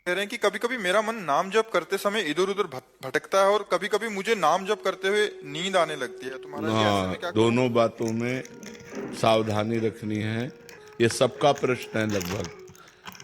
कह रहे हैं कि कभी कभी मेरा मन नाम जप करते समय इधर उधर भटकता है और कभी कभी मुझे नाम जप करते हुए नींद आने लगती है। तो महाराज जी ऐसे में हाँ, क्या करूं? दोनों बातों में सावधानी रखनी है। ये सबका प्रश्न है, लगभग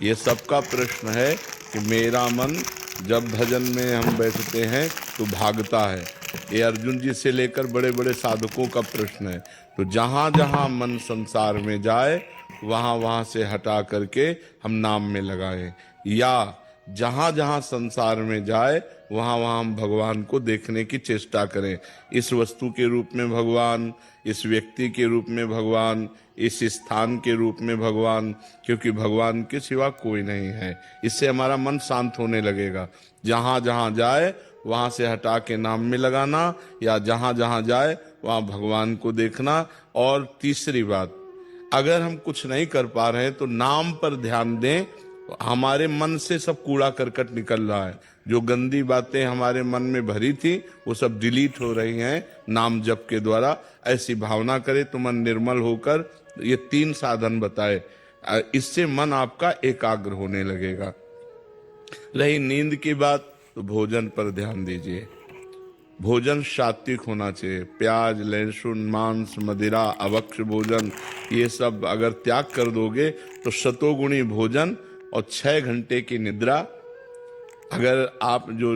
ये सबका प्रश्न है कि मेरा मन जब भजन में हम बैठते हैं तो भागता है। ये अर्जुन जी से लेकर बड़े बड़े साधकों का प्रश्न है। तो जहां जहां मन संसार में जाए वहां वहां से हटा करके हम नाम में लगाएं, या जहां जहां संसार में जाए वहां वहां हम भगवान को देखने की चेष्टा करें। इस वस्तु के रूप में भगवान, इस व्यक्ति के रूप में भगवान, इस स्थान के रूप में भगवान, क्योंकि भगवान के सिवा कोई नहीं है। इससे हमारा मन शांत होने लगेगा। जहां जहां जाए वहां से हटा के नाम में लगाना, या जहां जहां जाए वहां भगवान को देखना। और तीसरी बात, अगर हम कुछ नहीं कर पा रहे हैं तो नाम पर ध्यान दें। हमारे मन से सब कूड़ा करकट निकल रहा है। जो गंदी बातें हमारे मन में भरी थी वो सब डिलीट हो रही हैं नाम जप के द्वारा। ऐसी भावना करें तो मन निर्मल होकर, ये 3 साधन बताए, इससे मन आपका एकाग्र होने लगेगा। रही नींद की बात, तो भोजन पर ध्यान दीजिए। भोजन सात्विक होना चाहिए। प्याज, लहसुन, मांस, मदिरा, अभक्ष भोजन, ये सब अगर त्याग कर दोगे तो शतोगुणी भोजन और 6 घंटे की निद्रा। अगर आप जो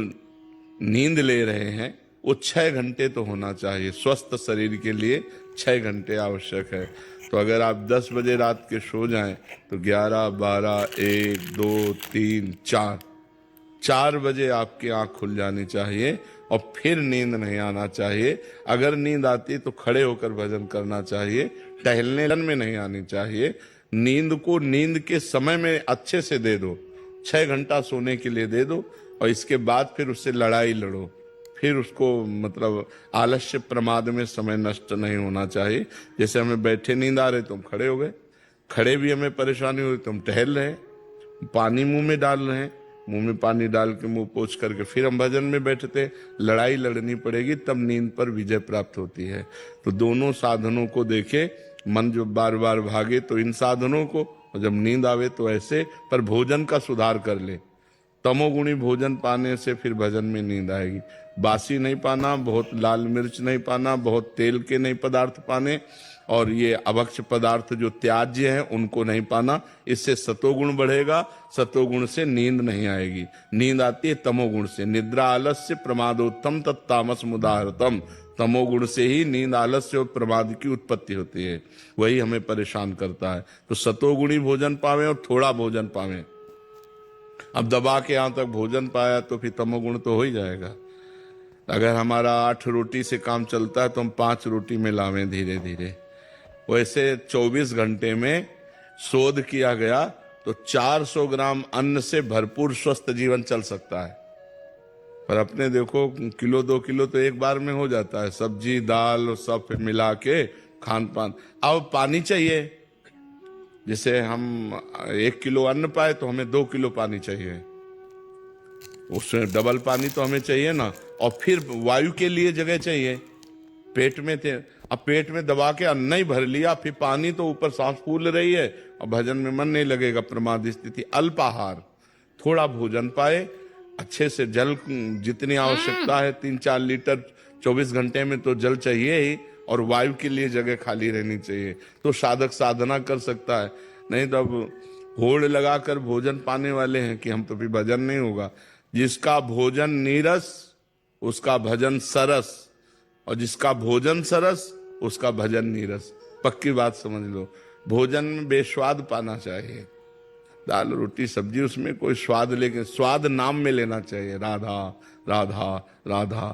नींद ले रहे हैं वो 6 घंटे तो होना चाहिए। स्वस्थ शरीर के लिए 6 घंटे आवश्यक है। तो अगर आप 10 बजे रात के सो जाएं तो 11, 12, 1, 2, 3, 4 बजे आपकी आंख खुल जानी चाहिए और फिर नींद नहीं आना चाहिए। अगर नींद आती तो खड़े होकर भजन करना चाहिए, टहलने में नहीं आनी चाहिए। नींद को नींद के समय में अच्छे से दे दो, 6 घंटा सोने के लिए दे दो, और इसके बाद फिर उससे लड़ाई लड़ो। फिर उसको मतलब आलस्य प्रमाद में समय नष्ट नहीं होना चाहिए। जैसे हमें बैठे नींद आ रहे तो हम खड़े हो गए, खड़े भी हमें परेशानी हुई तो हम टहल रहे, पानी मुंह में डाल रहे हैं, मुंह में पानी डाल के मुंह पोंछ करके फिर हम भजन में बैठते। लड़ाई लड़नी पड़ेगी तब नींद पर विजय प्राप्त होती है। तो दोनों साधनों को देखे। मन जो बार बार भागे तो इन साधनों को, और जब नींद आवे तो ऐसे। पर भोजन का सुधार कर ले। तमोगुणी भोजन पाने से फिर भजन में नींद आएगी। बासी नहीं पाना, बहुत लाल मिर्च नहीं पाना, बहुत तेल के नहीं पदार्थ पाने, और ये अभक्ष पदार्थ जो त्याज्य हैं उनको नहीं पाना। इससे सतोगुण बढ़ेगा। सतोगुण से नींद नहीं आएगी। नींद आती है तमोगुण से। निद्रा आलस्य प्रमादोत्तम तत्तामस मुदाहरतम। तमोगुण से ही नींद, आलस्य और प्रमाद की उत्पत्ति होती है। वही हमें परेशान करता है। तो सतोगुणी भोजन पावें और थोड़ा भोजन पावें। अब दबा के यहां तक भोजन पाया तो फिर तमोगुण तो हो ही जाएगा। अगर हमारा 8 रोटी से काम चलता है तो हम 5 रोटी में लावें धीरे धीरे। वैसे 24 घंटे में शोध किया गया तो 400 ग्राम अन्न से भरपूर स्वस्थ जीवन चल सकता है। पर अपने देखो, किलो 2 किलो तो एक बार में हो जाता है। सब्जी दाल सब मिला के खान पान। अब पानी चाहिए। जैसे हम 1 किलो अन्न पाए तो हमें 2 किलो पानी चाहिए, उसमें डबल पानी तो हमें चाहिए ना। और फिर वायु के लिए जगह चाहिए। पेट में थे, अब पेट में दबा के अन्न ही भर लिया, फिर पानी तो ऊपर सांस फूल रही है और भजन में मन नहीं लगेगा। प्रमाद स्थिति। अल्पाहार, थोड़ा भोजन पाए, अच्छे से जल जितनी आवश्यकता है 3-4 लीटर 24 घंटे में तो जल चाहिए ही, और वायु के लिए जगह खाली रहनी चाहिए। तो साधक साधना कर सकता है। नहीं तो अब होड़ लगाकर भोजन पाने वाले हैं कि हम तो फिर भजन नहीं होगा। जिसका भोजन नीरस उसका भजन सरस, और जिसका भोजन सरस उसका भजन नीरस। पक्की बात समझ लो। भोजन में बेस्वाद पाना चाहिए। दाल रोटी सब्जी उसमें कोई स्वाद, लेकिन स्वाद नाम में लेना चाहिए। राधा राधा राधा